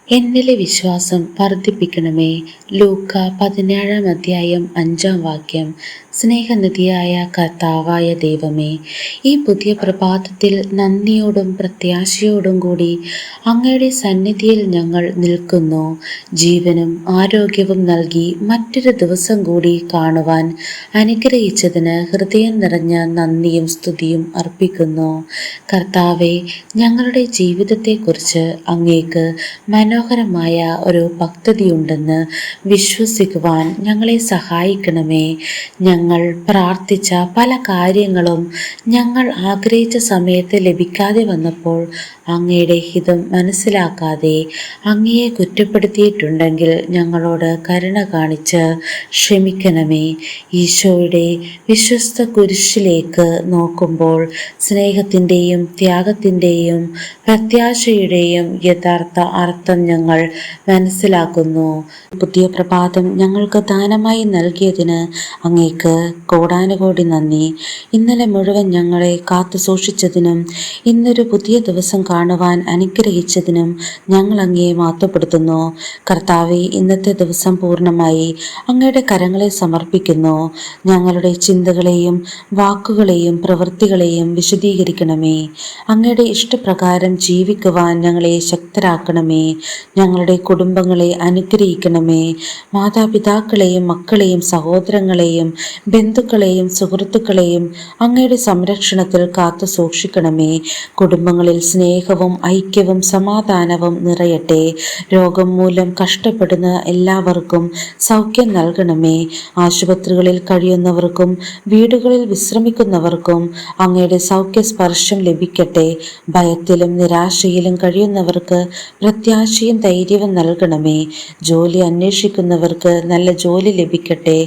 എന്നിലെ വിശ്വാസം വർദ്ധിപ്പിക്കണമേ. ലൂക്ക 17:5. സ്നേഹനിധിയായ കർത്താവായ ദൈവമേ, ഈ പുതിയ പ്രഭാതത്തിൽ നന്ദിയോടും പ്രത്യാശയോടും കൂടി അങ്ങയുടെ സന്നിധിയിൽ ഞങ്ങൾ നിൽക്കുന്നു. ജീവനും ആരോഗ്യവും നൽകി മറ്റൊരു ദിവസം കൂടി കാണുവാൻ അനുഗ്രഹിച്ചതിന് ഹൃദയം നിറഞ്ഞ നന്ദിയും സ്തുതിയും അർപ്പിക്കുന്നു. കർത്താവെ, ഞങ്ങളുടെ ജീവിതത്തെക്കുറിച്ച് അങ്ങേക്ക് മനോഹരമായ ഒരു പദ്ധതിയുണ്ടെന്ന് വിശ്വസിക്കുവാൻ ഞങ്ങളെ സഹായിക്കണമേ. ഞങ്ങൾ പ്രാർത്ഥിച്ച പല കാര്യങ്ങളും ഞങ്ങൾ ആഗ്രഹിച്ച സമയത്ത് ലഭിക്കാതെ വന്നപ്പോൾ അങ്ങയുടെ ഹിതം മനസ്സിലാക്കാതെ അങ്ങയെ കുറ്റപ്പെടുത്തിയിട്ടുണ്ടെങ്കിൽ ഞങ്ങളോട് കരുണ കാണിച്ച് ക്ഷമിക്കണമേ. ഈശോയുടെ വിശ്വസ്ത കുരിശിലേക്ക് നോക്കുമ്പോൾ സ്നേഹത്തിൻ്റെയും ത്യാഗത്തിൻ്റെയും പ്രത്യാശയുടെയും യഥാർത്ഥ അർത്ഥം ഞങ്ങൾ മനസ്സിലാക്കുന്നു. പുതിയ പ്രഭാതം ഞങ്ങൾക്ക് ദാനമായി നൽകിയതിന് അങ്ങേക്ക് കോടാനുകോടി നന്ദി. ഇന്നലെ മുഴുവൻ ഞങ്ങളെ കാത്തു സൂക്ഷിച്ചതിനും ഇന്നൊരു പുതിയ ദിവസം കാണുവാൻ അനുഗ്രഹിച്ചതിനും ഞങ്ങൾ അങ്ങയെ മഹത്വപ്പെടുത്തുന്നു. കർത്താവെ, ഇന്നത്തെ ദിവസം പൂർണ്ണമായി അങ്ങയുടെ കരങ്ങളെ സമർപ്പിക്കുന്നു. ഞങ്ങളുടെ ചിന്തകളെയും വാക്കുകളെയും പ്രവൃത്തികളെയും വിശദീകരിക്കണമേ. അങ്ങയുടെ ഇഷ്ടപ്രകാരം ജീവിക്കുവാൻ ഞങ്ങളെ ശക്തരാക്കണമേ. ഞങ്ങളുടെ കുടുംബങ്ങളെ അനുഗ്രഹിക്കണമേ. മാതാപിതാക്കളെയും മക്കളെയും സഹോദരങ്ങളെയും ബന്ധുക്കളെയും സുഹൃത്തുക്കളെയും അങ്ങയുടെ സംരക്ഷണത്തിൽ കാത്തു സൂക്ഷിക്കണമേ. കുടുംബങ്ങളിൽ സ്നേഹവും ഐക്യവും സമാധാനവും നിറയട്ടെ. രോഗം മൂലം കഷ്ടപ്പെടുന്ന എല്ലാവർക്കും സൗഖ്യം നൽകണമേ. ആശുപത്രികളിൽ കഴിയുന്നവർക്കും വീടുകളിൽ വിശ്രമിക്കുന്നവർക്കും അങ്ങയുടെ സൗഖ്യ സ്പർശം ലഭിക്കട്ടെ. ഭയത്തിലും നിരാശയിലും കഴിയുന്നവർക്ക് പ്രത്യാശയും ധൈര്യവും നൽകണമേ. ജോലി അന്വേഷിക്കുന്നവർക്ക് നല്ല ജോലി ലഭിക്കട്ടെ.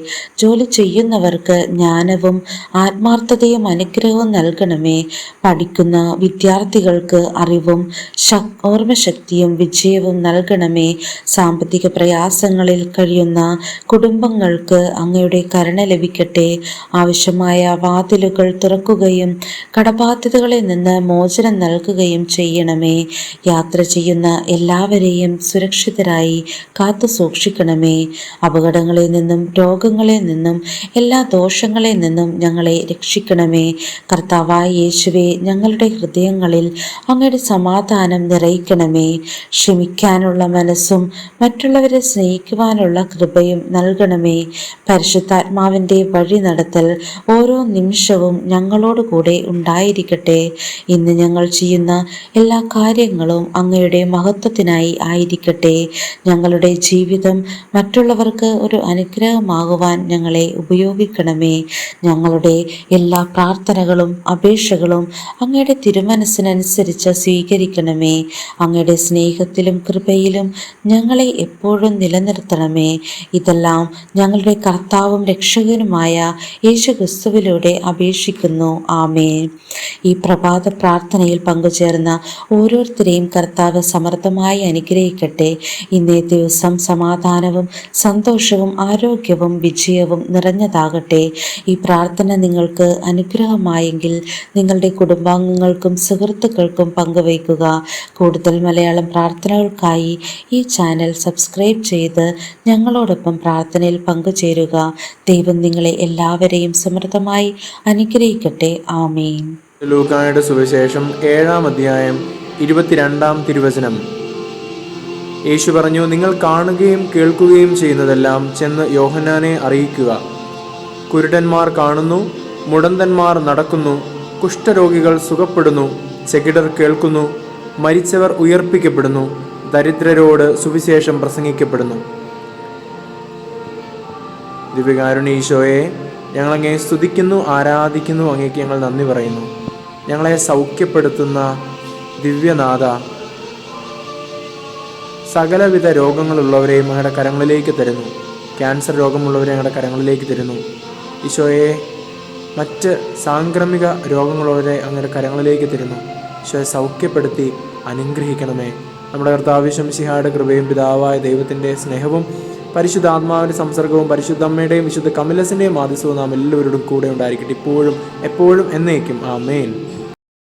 ജോലി ചെയ്യുന്നവർക്ക് ജ്ഞാനവും ആത്മാർത്ഥതയും അനുഗ്രഹവും നൽകണമേ. പഠിക്കുന്ന വിദ്യാർത്ഥികൾക്ക് അറിവും ഓർമ്മശക്തിയും വിജയവും നൽകണമേ. സാമ്പത്തിക പ്രയാസങ്ങളിൽ കഴിയുന്ന കുടുംബങ്ങൾക്ക് അങ്ങയുടെ കരുണ ലഭിക്കട്ടെ. ആവശ്യമായ വാതിലുകൾ തുറക്കുകയും കടബാധ്യതകളിൽ നിന്ന് മോചനം നൽകുകയും ചെയ്യണമേ. യാത്ര ചെയ്യുന്ന എല്ലാവരെയും സുരക്ഷിതരായി കാത്തു സൂക്ഷിക്കണമേ. അപകടങ്ങളിൽ നിന്നും രോഗങ്ങളിൽ നിന്നും എല്ലാ ദോഷങ്ങളിൽ നിന്നും ഞങ്ങളെ രക്ഷിക്കണമേ. കർത്താവായ യേശുവേ, ഞങ്ങളുടെ ഹൃദയങ്ങളിൽ അങ്ങയുടെ സമാധാനം നിറയ്ക്കണമേ. ക്ഷമിക്കാനുള്ള മനസ്സും മറ്റുള്ളവരെ സ്നേഹിക്കുവാനുള്ള കൃപയും നൽകണമേ. പരിശുദ്ധാത്മാവിൻ്റെ വഴി നടത്തൽ ഓരോ നിമിഷവും ഞങ്ങളോട് കൂടെ ഉണ്ടായിരിക്കട്ടെ. ഇന്ന് ഞങ്ങൾ ചെയ്യുന്ന എല്ലാ കാര്യങ്ങളും അങ്ങയുടെ മഹത്വത്തിനായി ആയിരിക്കട്ടെ. ഞങ്ങളുടെ ജീവിതം മറ്റുള്ളവർക്ക് ഒരു അനുഗ്രഹമാകുവാൻ ഞങ്ങളെ ഉപയോഗിക്കണമേ. ഞങ്ങളുടെ എല്ലാ പ്രാർത്ഥനകളും അപേക്ഷകളും അങ്ങയുടെ തിരുമനസ്സിനനുസരിച്ച് സ്വീകരിക്കണമേ. അങ്ങയുടെ സ്നേഹത്തിലും കൃപയിലും ഞങ്ങളെ എപ്പോഴും നിലനിർത്തണമേ. ഇതെല്ലാം ഞങ്ങളുടെ കർത്താവും രക്ഷകനുമായ യേശു ക്രിസ്തുവിലൂടെ അപേക്ഷിക്കുന്നു. ആമേൻ. ഈ പ്രഭാത പ്രാർത്ഥനയിൽ പങ്കുചേർന്ന ഓരോരുത്തരെയും കർത്താവ് സമൃദ്ധമായി അനുഗ്രഹിക്കട്ടെ. ഇന്നേ ദിവസം സമാധാനവും സന്തോഷവും ആരോഗ്യവും വിജയവും നിറഞ്ഞതാകട്ടെ. ഈ പ്രാർത്ഥന നിങ്ങൾക്ക് അനുഗ്രഹമായെങ്കിൽ നിങ്ങളുടെ കുടുംബാംഗങ്ങൾക്കും സുഹൃത്തുക്കൾക്കും പങ്കുവയ്ക്കുക. കൂടുതൽ മലയാളം പ്രാർത്ഥനകൾക്കായി ഈ ചാനൽ സബ്സ്ക്രൈബ് ചെയ്ത് ഞങ്ങളോടൊപ്പം പ്രാർത്ഥനയിൽ പങ്കുചേരുക. ദൈവം നിങ്ങളെ എല്ലാവരെയും സമൃദ്ധമായി അനുഗ്രഹിക്കട്ടെ. ആമേൻ. ലൂക്കായുടെ സുവിശേഷം 7:22 തിരുവചനം. യേശു പറഞ്ഞു, നിങ്ങൾ കാണുകയും കേൾക്കുകയും ചെയ്യുന്നതെല്ലാം ചെന്ന് യോഹന്നാനെ അറിയിക്കുക. കുരുടന്മാർ കാണുന്നു, മുടന്തന്മാർ നടക്കുന്നു, കുഷ്ഠരോഗികൾ സുഖപ്പെടുന്നു, ചെകിടർ കേൾക്കുന്നു, മരിച്ചവർ ഉയർപ്പിക്കപ്പെടുന്നു, ദരിദ്രരോട് സുവിശേഷം പ്രസംഗിക്കപ്പെടുന്നു. ദിവ്യകാരുണ്യ ഈശോയെ, ഞങ്ങളങ്ങേ സ്തുതിക്കുന്നു, ആരാധിക്കുന്നു. അങ്ങേക്ക് ഞങ്ങൾ നന്ദി പറയുന്നു. ഞങ്ങളെ സൗഖ്യപ്പെടുത്തുന്ന ദിവ്യനാഥ, സകലവിധ രോഗങ്ങളുള്ളവരെയും ഞങ്ങളുടെ കരങ്ങളിലേക്ക് തരുന്നു. ക്യാൻസർ രോഗമുള്ളവരെ ഞങ്ങളുടെ കരങ്ങളിലേക്ക് തരുന്നു. ഈശോയെ, മറ്റ് സാംക്രമിക രോഗങ്ങളുള്ളവരെ അങ്ങയുടെ കരങ്ങളിലേക്ക് തരുന്നു. ഈശോയെ സൗഖ്യപ്പെടുത്തി അനുഗ്രഹിക്കണമേ. നമ്മുടെ കർത്താവ് ശംസിഹായുടെ കൃപയും പിതാവായ ദൈവത്തിൻ്റെ സ്നേഹവും പരിശുദ്ധാത്മാവിൻ്റെ സംസർഗവും പരിശുദ്ധ അമ്മയുടെയും വിശുദ്ധ കമിലസിൻ്റെയും ആദിസ്യവും നാം എല്ലാവരോടും കൂടെ ഉണ്ടായിരിക്കട്ടെ, ഇപ്പോഴും എപ്പോഴും എന്നേക്കും. ആമേൻ.